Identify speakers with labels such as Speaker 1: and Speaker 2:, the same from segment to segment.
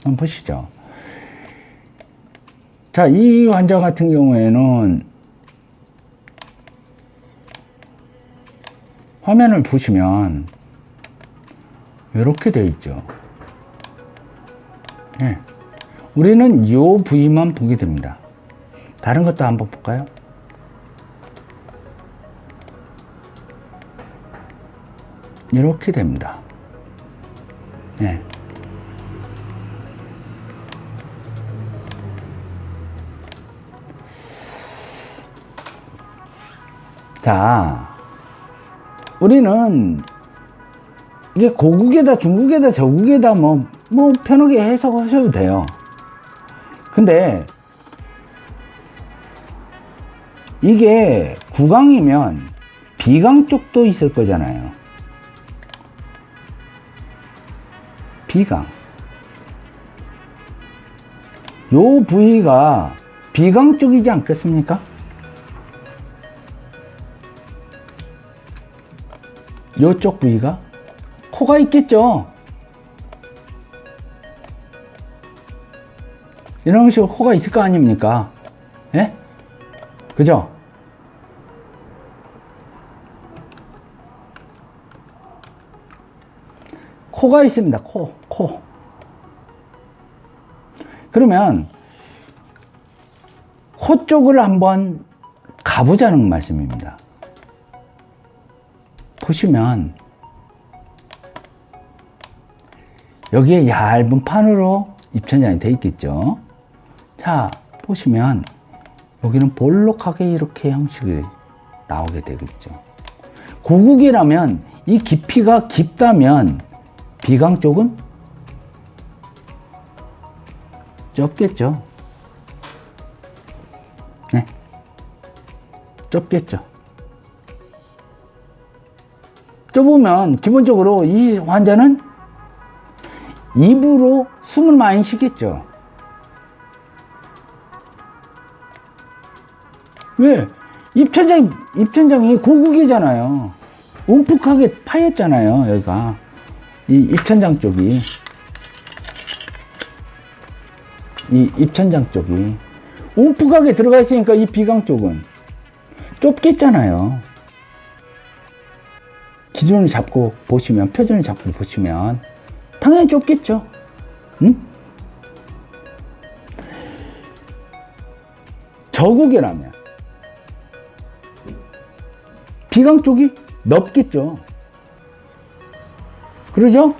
Speaker 1: 한번 보시죠. 자, 이 환자 같은 경우에는 화면을 보시면 이렇게 되어 있죠. 네. 우리는 이 부위만 보게 됩니다. 다른 것도 한번 볼까요? 이렇게 됩니다. 네. 자, 우리는 이게 고국에다 중국에다 저국에다 뭐 편하게 해석하셔도 돼요. 근데 이게 구강이면 비강 쪽도 있을 거잖아요. 비강. 요 부위가 비강 쪽이지 않겠습니까? 요쪽 부위가 코가 있겠죠. 이런 식으로 코가 있을 거 아닙니까? 예? 그죠? 코가 있습니다. 코. 그러면 코 쪽을 한번 가보자는 말씀입니다. 보시면 여기에 얇은 판으로 입천장이 되어 있겠죠. 자, 보시면 여기는 볼록하게 이렇게 형식이 나오게 되겠죠. 고국이라면 이 깊이가 깊다면 비강 쪽은 좁겠죠. 네, 좁겠죠. 좁으면 기본적으로 이 환자는 입으로 숨을 많이 쉬겠죠. 왜? 입천장이 고국이잖아요. 움푹하게 파였잖아요, 여기가. 이 입천장 쪽이. 이 입천장 쪽이. 움푹하게 들어가 있으니까 이 비강 쪽은 좁겠잖아요. 기준을 잡고 보시면, 표준을 잡고 보시면, 당연히 좁겠죠. 응? 저국이라면, 비강 쪽이 넓겠죠. 그러죠?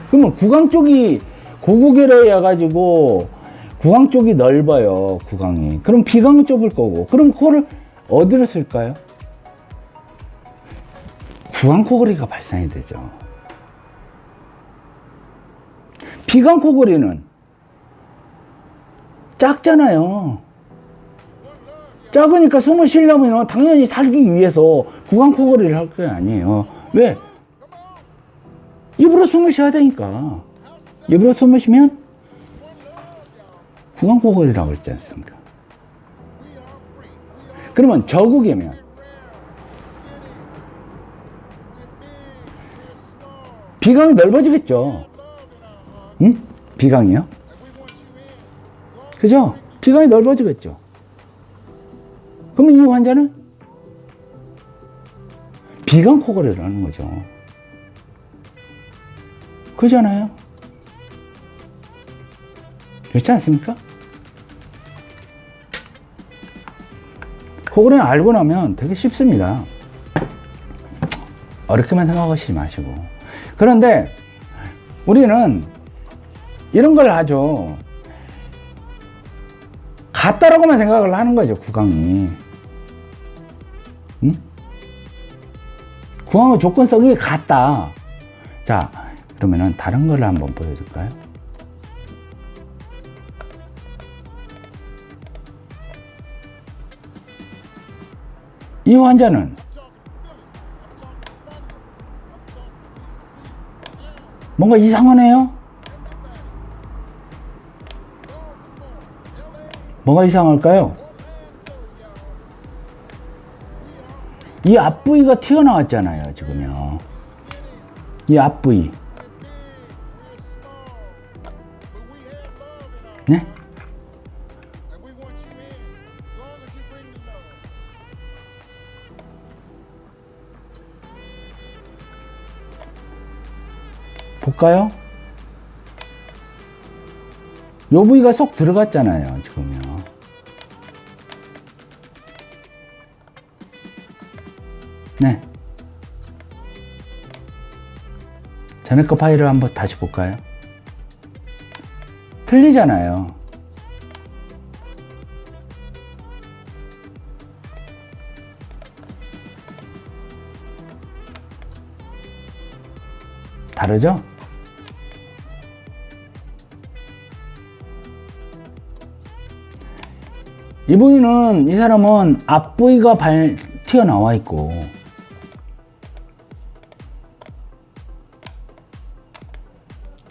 Speaker 1: 그러면 구강 쪽이 고국이라 해가지고, 구강 쪽이 넓어요, 구강이. 그럼 비강은 좁을 거고, 그럼 코를 어디로 쓸까요? 구강 코골이가 발생이 되죠. 비강 코골이는 작잖아요. 작으니까 숨을 쉬려면 당연히 살기 위해서 구강 코골이를 할 게 아니에요. 왜? 입으로 숨을 쉬어야 되니까. 입으로 숨을 쉬면 구강 코골이라고 했지 않습니까? 그러면 저국이면 비강이 넓어지겠죠. 응? 비강이요? 그죠? 비강이 넓어지겠죠. 그러면 이 환자는 비강 코골이를 하는 거죠. 그렇잖아요. 그렇지 않습니까? 코골이는 알고 나면 되게 쉽습니다. 어렵게만 생각하시지 마시고. 그런데 우리는 이런 걸 하죠. 같다라고만 생각을 하는 거죠, 구강이. 응? 구강의 조건성이 같다. 자, 그러면은 다른 걸 한번 보여줄까요? 이 환자는 뭔가 이상하네요? 뭐가 이상할까요? 이 앞부위가 튀어나왔잖아요, 지금요. 이 앞부위. 네? 볼까요? 요 부위가 쏙 들어갔잖아요, 지금요. 네. 전에 거 파일을 한번 다시 볼까요? 틀리잖아요. 다르죠? 이 부위는, 이 사람은 앞부위가 튀어나와 있고,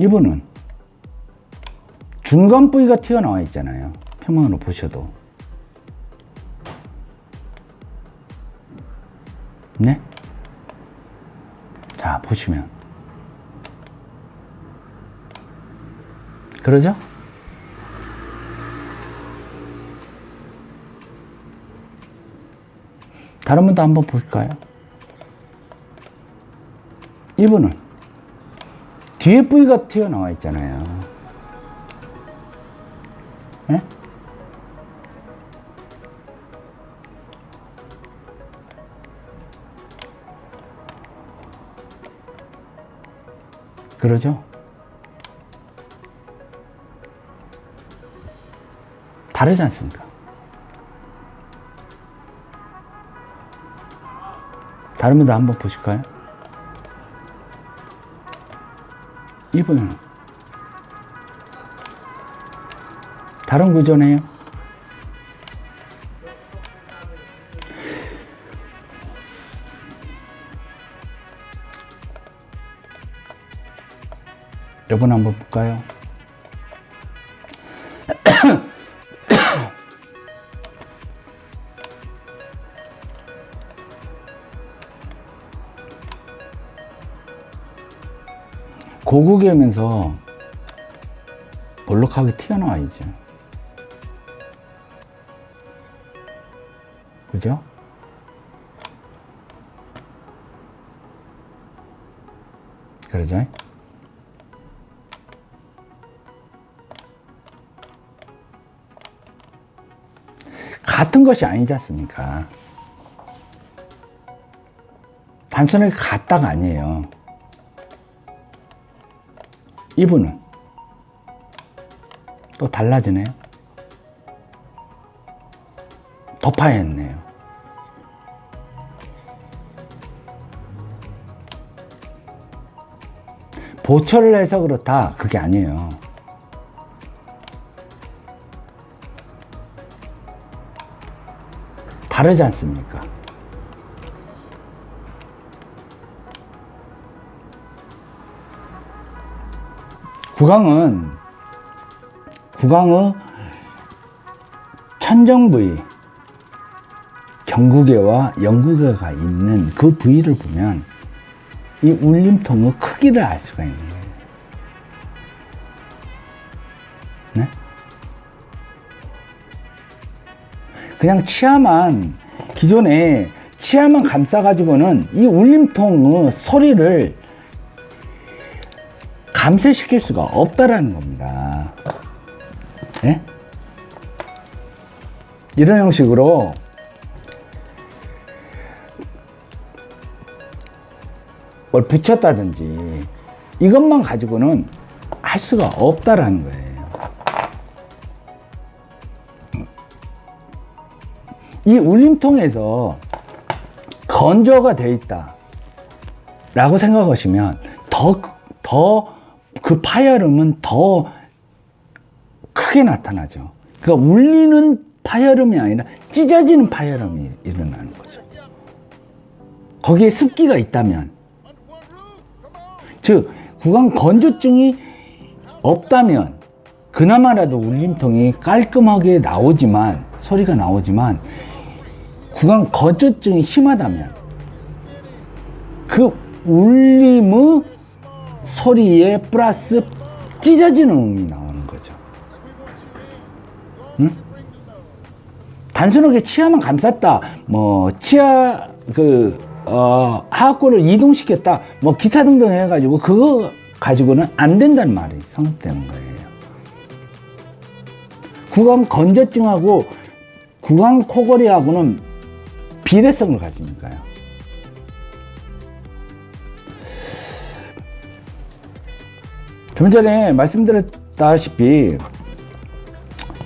Speaker 1: 이분은 중간 부위가 튀어나와 있잖아요. 평면으로 보셔도. 네? 자, 보시면. 그러죠? 다른 분도 한번 볼까요? 이분은 뒤에 부위가 튀어나와 있잖아요. 네? 그러죠? 다르지 않습니까? 다른 분도 한번 보실까요? 이분은 다른 구조네요. 이번 한번 볼까요? 고구개면서 볼록하게 튀어나와야죠. 그죠? 그러죠? 같은 것이 아니지 않습니까? 단순하게 같다가 아니에요. 이분은 또 달라지네요. 더 파였네요. 보철을 해서 그렇다, 그게 아니에요. 다르지 않습니까? 구강의 천정 부위, 경구개와 영구개가 있는 그 부위를 보면 이 울림통의 크기를 알 수가 있는 거예요. 네? 그냥 기존에 치아만 감싸가지고는 이 울림통의 소리를 감쇄시킬 수가 없다라는 겁니다. 네? 이런 형식으로 뭘 붙였다든지 이것만 가지고는 할 수가 없다라는 거예요. 이 울림통에서 건조가 되어 있다 라고 생각하시면 그 파열음은 더 크게 나타나죠. 그러니까 울리는 파열음이 아니라 찢어지는 파열음이 일어나는 거죠. 거기에 습기가 있다면, 즉 구강 건조증이 없다면 그나마라도 울림통이 깔끔하게 나오지만, 소리가 나오지만, 구강 건조증이 심하다면 그 울림의 소리에 플러스 찢어지는 음이 나오는 거죠. 응? 단순하게 치아만 감쌌다, 뭐 치아 하악골을 이동시켰다, 뭐 기타 등등 해가지고 그거 가지고는 안 된다는 말이 성립되는 거예요. 구강 건조증하고 구강 코골이하고는 비례성을 가지니까요. 좀 전에 말씀드렸다시피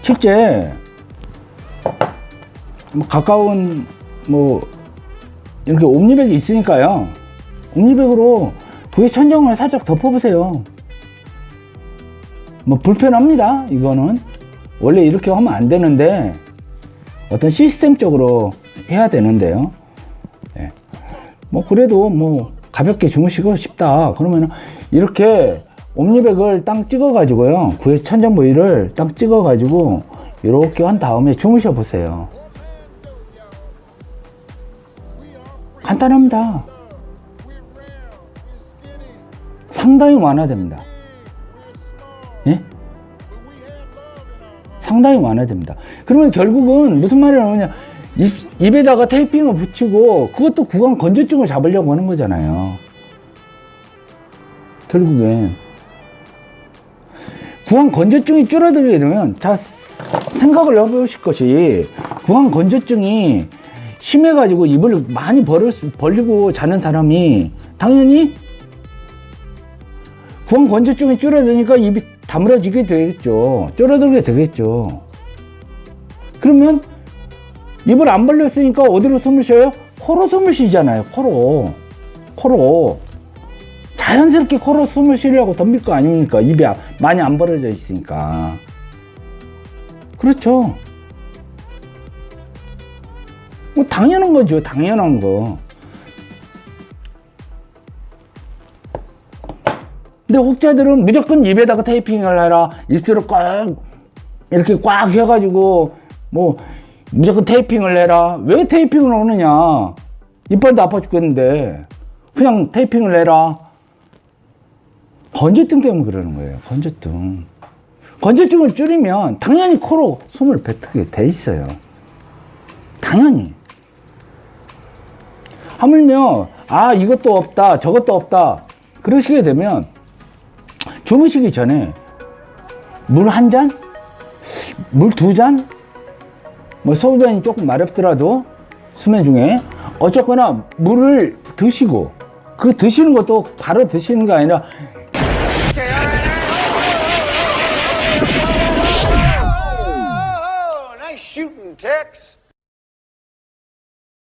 Speaker 1: 실제 뭐 가까운 뭐 이렇게 옴니백이 있으니까요. 옴니백으로 부위 천정을 살짝 덮어보세요. 뭐 불편합니다. 이거는 원래 이렇게 하면 안 되는데 어떤 시스템적으로 해야 되는데요. 네. 뭐 그래도 뭐 가볍게 주무시고 싶다 그러면 이렇게 옴니백을 딱 찍어 가지고요, 부위 천정 부위를 딱 찍어 가지고 이렇게 한 다음에 주무셔 보세요. 간단합니다. 상당히 완화됩니다. 예? 상당히 완화됩니다. 그러면 결국은 무슨 말이 나오냐, 입에다가 테이핑을 붙이고 그것도 구강 건조증을 잡으려고 하는 거잖아요. 결국엔 구강 건조증이 줄어들게 되면, 자, 생각을 해보실 것이, 구강 건조증이 심해가지고 입을 많이 벌리고 자는 사람이 당연히 구강 건조증이 줄어드니까 입이 다물어지게 되겠죠. 줄어들게 되겠죠. 그러면 입을 안 벌렸으니까 어디로 숨을 쉬어요? 코로 숨을 쉬잖아요. 코로. 자연스럽게 코로 숨을 쉬려고 덤빌 거 아닙니까? 입이 많이 안 벌어져 있으니까. 그렇죠. 뭐 당연한 거죠. 당연한 거. 근데 혹자들은 무조건 입에다가 테이핑을 해라, 입술을 꽉 이렇게 꽉 해가지고 뭐 무조건 테이핑을 해라. 왜 테이핑을 하느냐? 이빨도 아파 죽겠는데 그냥 테이핑을 해라. 건조증 때문에 그러는 거예요. 건조증. 건조증을 줄이면 당연히 코로 숨을 뱉게 돼 있어요. 당연히. 하물며 이것도 없다, 저것도 없다 그러시게 되면 주무시기 전에 물 한 잔? 물 두 잔? 뭐 소변이 조금 마렵더라도 수면 중에 어쨌거나 물을 드시고, 그 드시는 것도 바로 드시는 게 아니라
Speaker 2: Nice shooting, Tex.